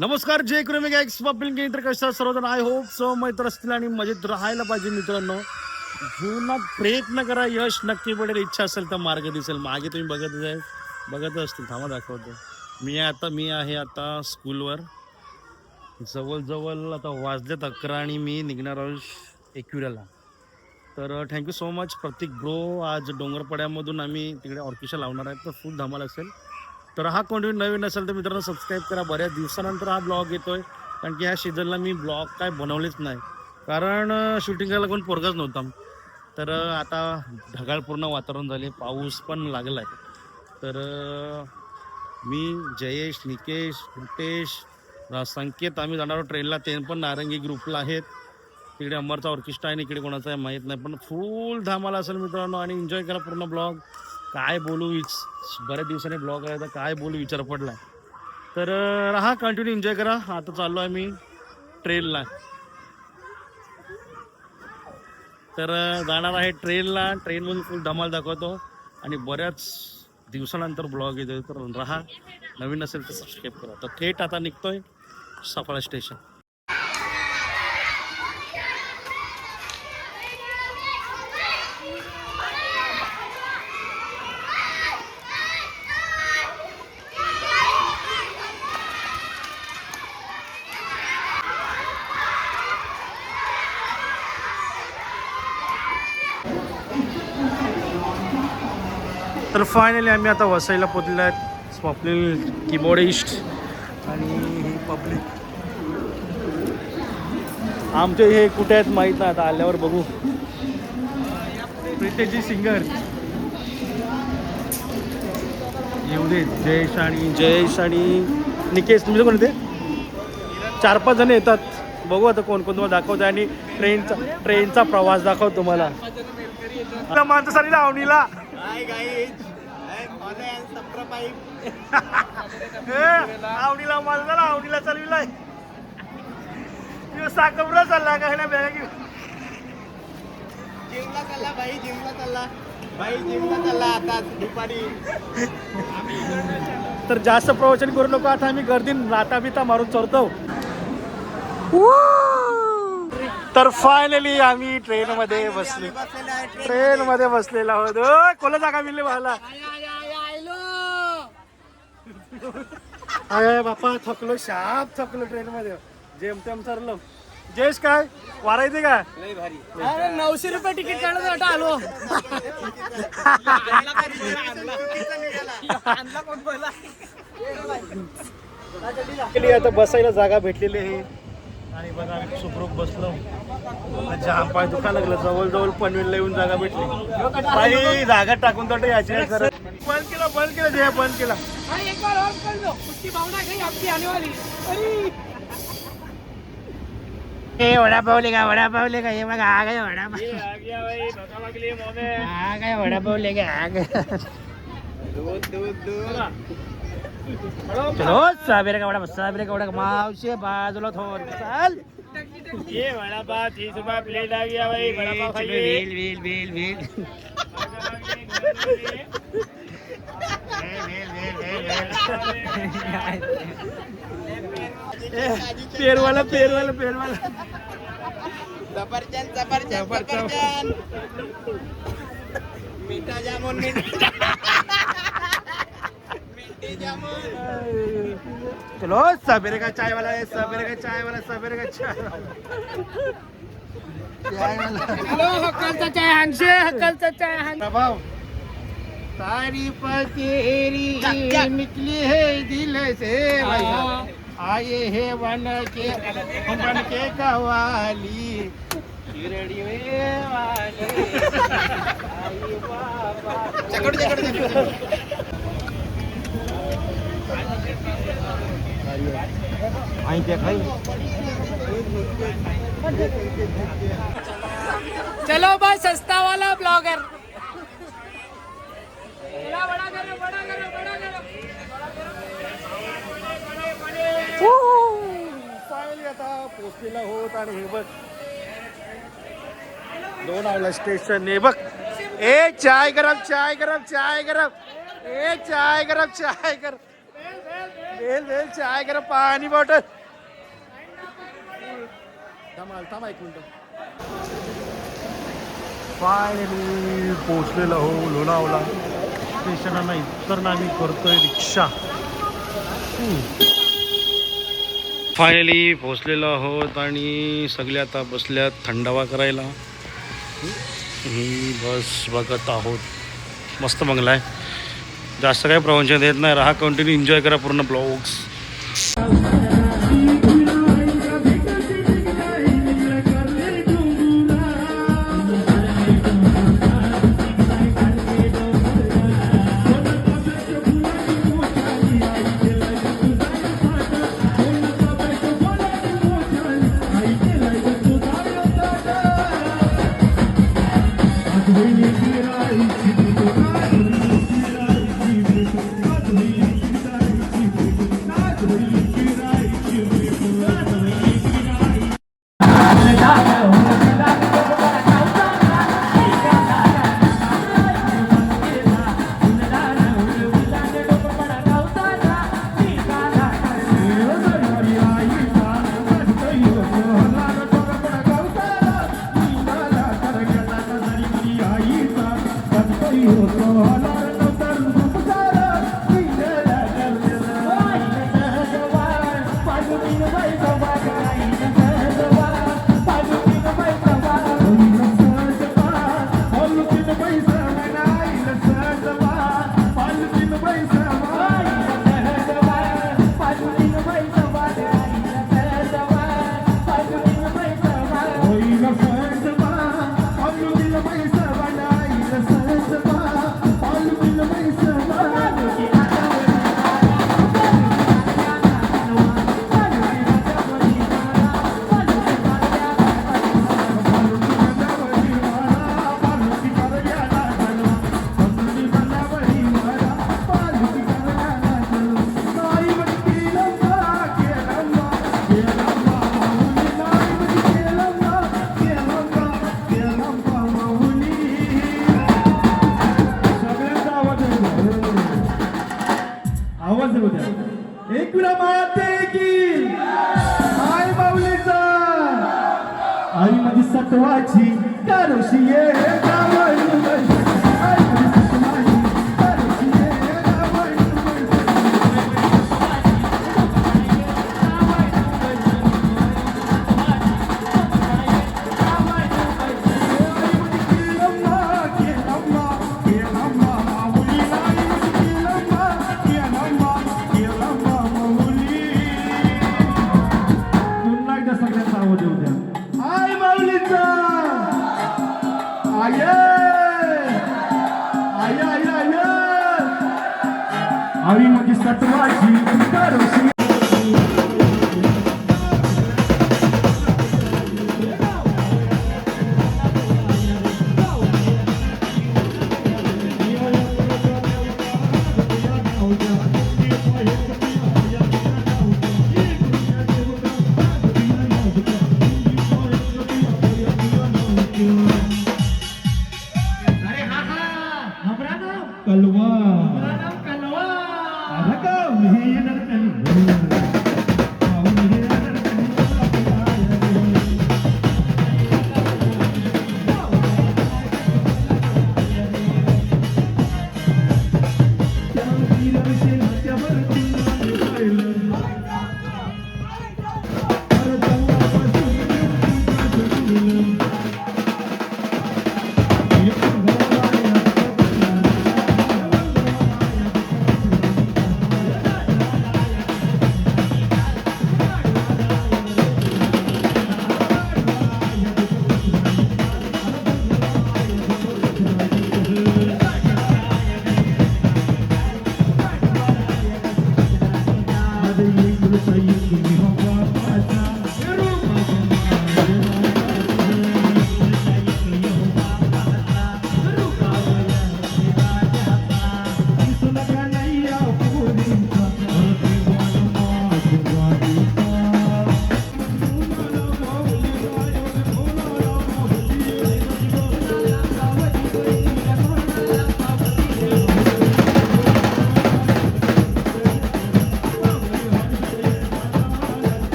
नमस्कार जय कृमी गॅक्स पब्लिक मित्र कशा सर्वजण आय होप सो मैत्र असतील आणि मजेत राहायला पाहिजे मित्रांनो. जीवनात प्रयत्न करा, यश नक्की पडेल. इच्छा असेल तर मार्ग दिसेल. मागे तुम्ही बघत असतील. थांबा दाखवतो. मी आहे आता स्कूलवर. जवळ आता वाजलेत 11 आणि मी निघणार आहोत एकविराला. तर थँक्यू सो मच प्रतीक ब्रो. आज डोंगरपड्यामधून आम्ही तिकडे ऑर्केस्ट्रा लावणार आहे, तर फुल धमाल असेल. तर हा कंटिन्यू नवीन असेल तर मित्रांनो सबस्क्राईब करा. बऱ्याच दिवसानंतर हा ब्लॉग येतोय, कारण की ह्या सीझनला मी ब्लॉग काय बनवलेच नाही, कारण शूटिंग करायला कोण पोरगाच नव्हता. तर आता ढगाळ पूर्ण वातावरण झाले, पाऊस पण लागला आहे. तर मी जयेश, निकेश, रितेश, संकेत आम्ही जाणार आहोत ट्रेनला. ते पण नारंगी ग्रुपला आहेत. तिकडे अमरचा ऑर्केस्ट्रा आहे, इकडे कोणाचा आहे माहीत नाही, पण फुल धमाल असेल मित्रांनो. आणि एन्जॉय करा पूर्ण ब्लॉग. काय बोलू, बऱ्याच दिवसांनी ब्लॉग आहे तर काय बोलू विचार पडला. तर हा कंटिन्यू एन्जॉय करा. आता चाललो आहे मी ट्रेनला. तर जाणार आहे ट्रेनला. ट्रेनमधून फुल धमाल दाखवतो आणि बऱ्याच दिवसानंतर ब्लॉग येतो. तर राहा, नवीन असेल तर सबस्क्राईब करा. तर थेट आता निघतोय सफाळा स्टेशन. तर फायनली आम्ही आता वसईला पोचलेलो आहेत. स्वप्नील कीबोर्डिस्ट आणि ही पब्लिक. आमचे हे कुठे आहेत माहीत नाही, आता आल्यावर बघू. प्रितेशजी सिंगर येऊ दे. जयेश आणि निकेश. तुमचे कोण येते? 4-5 जण येतात. बघू आता कोण कोण तुम्हाला दाखवतं. आणि ट्रेनचा प्रवास दाखवतो तुम्हाला. माणसासाठी लावणीला आवडीला माझा आवडीला चालविलाय. साखर चालला काय ना बॅग घेऊन. जिमला चालला भाई, जिमला चालला आता दुपारी. तर जास्त प्रवचन करू नको. आता आम्ही गर्दीत लाता बिता मारून चढतो. तर फायनली आम्ही ट्रेनमध्ये बसलेलो आहोत. कोणा जागा मिळली मला? अरे बापा थकलो, शाप थकलो ट्रेनमध्ये. जेमतेम सरलो. जयेश काय वारा येते का? लय भारी. 900 रुपये तिकीट काढत आता आलो. आता बसायला जागा भेटलेली आहे. आणि बघा आम्ही सुखरूप बसलो. जाम पाय दुखा लागलं. जवळ पनवेलला येऊन जागा भेटली. काही जागा टाकून तर याची बंद केला जे बंद केला. एक बार और कर लो, उसकी भावना गई आपकी आने वाली. ए वडापाव लेगा ये बघा आ गया वडापाव. आ गया भाई, भगा मगली मोमे. आ गया वडापाव लेगा आ गया. दूध. चलो साबेरे का वडा मावशे बाजूला थोर चाल. ये वडापाव 30 रुपये प्लेट आ गया भाई. वडापाव खाइए. वेल पेरवाला सफरचंद. मीठा जामुन. चलो सवेरे का चाय वाला. हॅलो, हक्काचा चाय हानशे. प्रभाव तारीफ तेरी निकली है दिल से भाई. आए है बन के कवाली चिरड़ी वाली. आई बाबा चलो बस सस्ता वाला ब्लॉगर. बड़ा करो. फायनली आता पोचलेला होत. आणि हे बघ लोणावळा स्टेशन. हे बघ. चाय गरम. ए चाय गरम. बेल बेल चाय करा पाणी बॉटल थांब ऐक मिनिट फायनली पोचलेलो हो लोणावळा स्टेशनला नाही तर आम्ही करतोय रिक्षा. फायनली पोचलेलो आहोत आणि सगळे आता बसल्यात थंडावा करायला. ही बस बघत आहोत. मस्त बंगला आहे. जास्त काही प्रवचन देत नाही. राहा कंटिन्यू एन्जॉय करा पूर्ण ब्लॉग्स. आई माझी सटवाची कारोशी आई माझी सटवाची कारोशी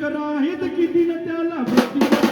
मेकर आहेत किती न त्याला प्रतिभा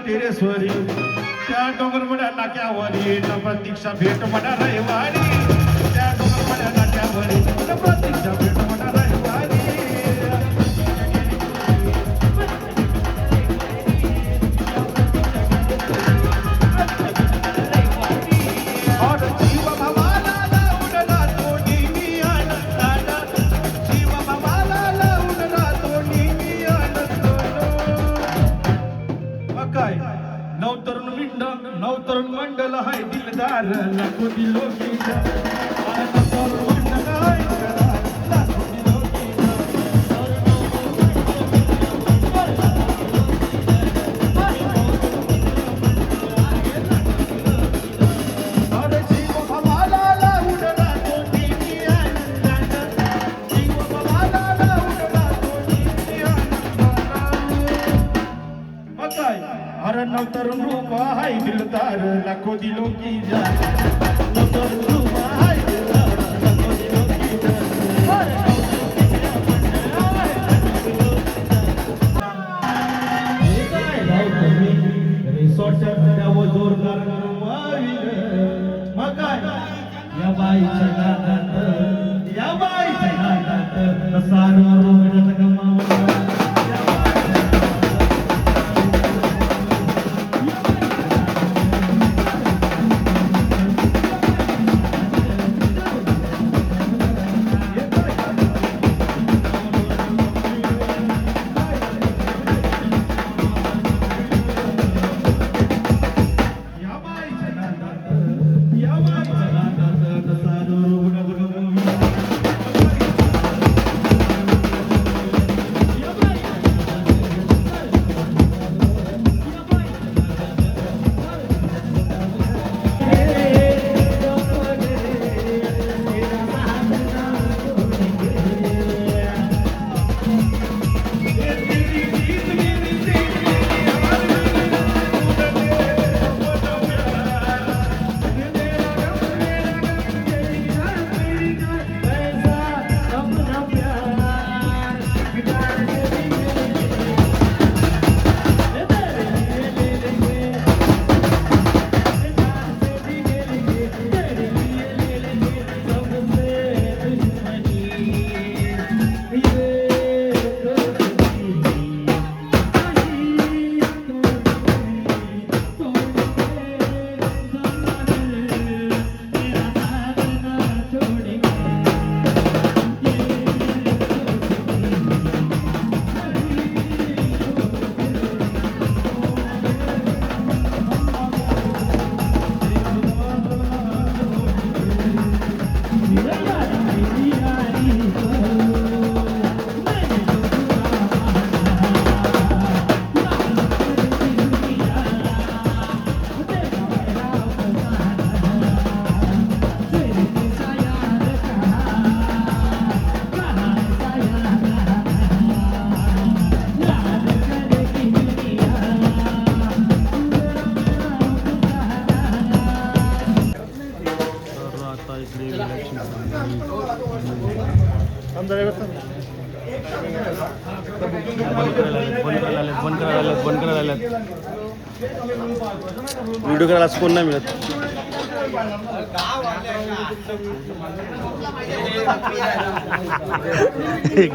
टेरेसवरी त्या डोंगरमड्या नाक्यावरी प्रतीक्षा भेट म्हणा रविवारी त्या डोंगरमड्या नाक्यावरी प्रतीक्षा भेट म्हणा रविवारी और जीव भावाला लावून राहतो नेहमी आनंदाला जीव भावाला लावून राहतो नेहमी आनंदाला काय नवतरुण मंडल हाय दिलदार लाखो दिलो की नवतरुण मंडल हाय दिलदार लाखो दिलो की अरे जीव भावाला लावून राहतो नेहमी आनंदाला जीव भावाला लावून राहतो नेहमी आनंदाला काय अरे नवतरुण रूप हाय दिलदार लाखो दिलो की जान नवतरुण रूप हाय दिलदार लाखो दिलो की जान रिसॉर्टच्या धड्यावर जोरदार मग काय या बाईच्या नादात या बाईच्या नादात सारं रोगण्याचं गमावलं या बाईच्या नादात बंद करायला व्हिडिओ करायला आज कोण नाही मिळत.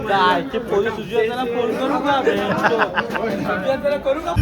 काय ते पोलीस सुजयला फोन करू का सुजयला करू का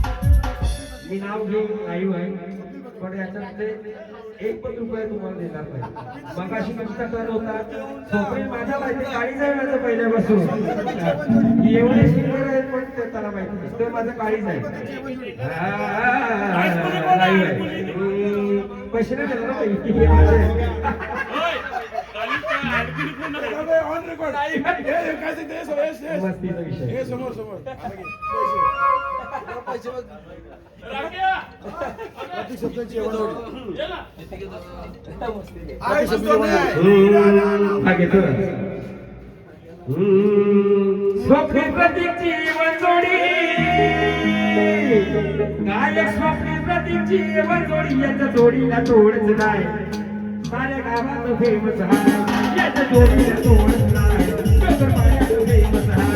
मी नाव घेऊन नाही आहे पण याच्यामध्ये एक पण रुपया तुम्हाला देणार नाही. मगाशी नुसता कर होता तोपर्यंत माझ्या माहिती काळीच आहे माझं पहिल्यापासून एवढे सिनियर आहेत पण त्याला माहिती नाही तर माझं काळीच आहे. पैसे नाही देणार मस्तीचा विषय स्वप्न प्रतीकची वंजोडी गायक स्वप्न प्रतीकची वंजोडी याच्या जोडीला तोडच नाही साऱ्या गावात फेमस आहे याच्या जोडीला तोडच नाही फेमस आहे.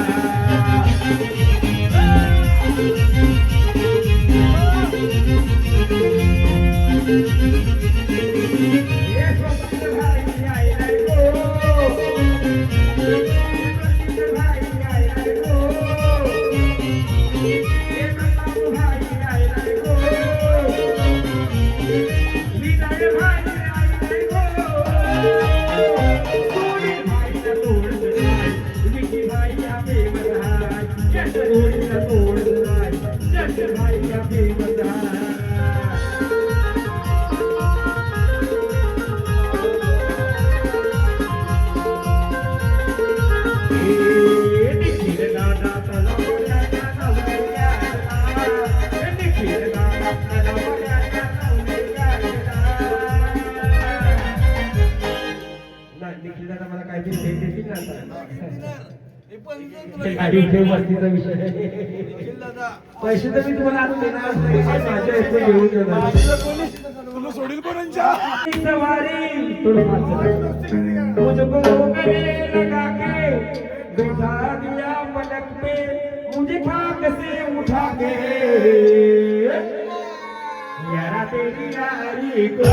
पैसे तर मी तुम्हाला आता देणार नाही माझ्या इथे घेऊन जाणार तुला सोडील कोणाच्या मुझको गले लगा के बिठा दिया नारी को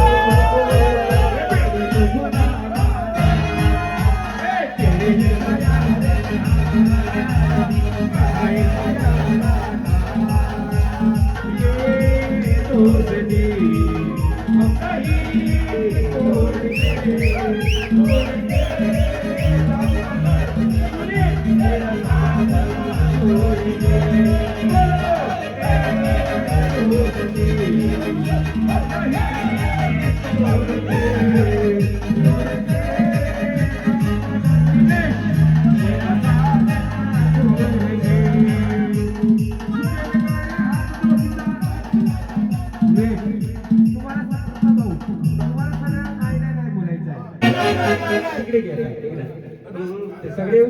सगळे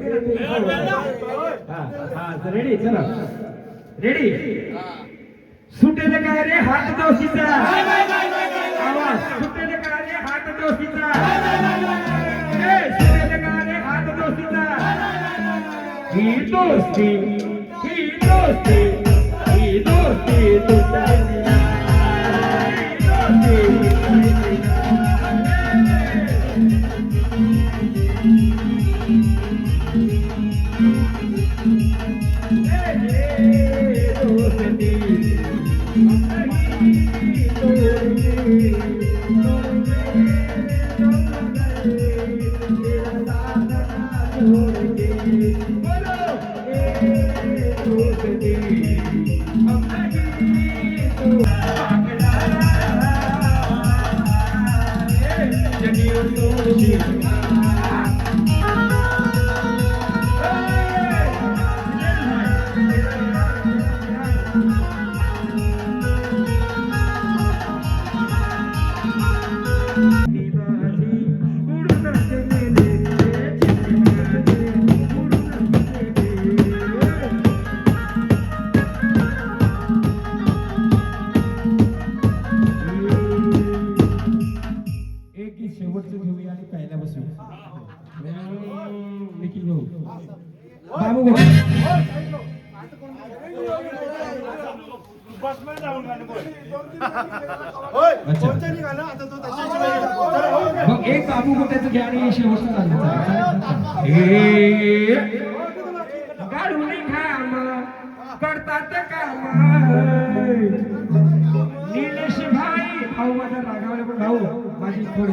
रेडी चला रेडी सुटेल काय रे हात दोशीचा आवाज सुटेल काय रे हात दोशीचा सुटेल काय रे हात दोशीचा ही दोस्ती तुझ्या शेवटचं घेऊया आणि पहिल्या बसूया निखिल भाऊ बाबू मग एक बाबू गोट्याचं घ्या आणि शेवटचं गाडून काम करतात काम निलेश भाई भाऊ माझा रागावले पण भाऊ माझी थोडी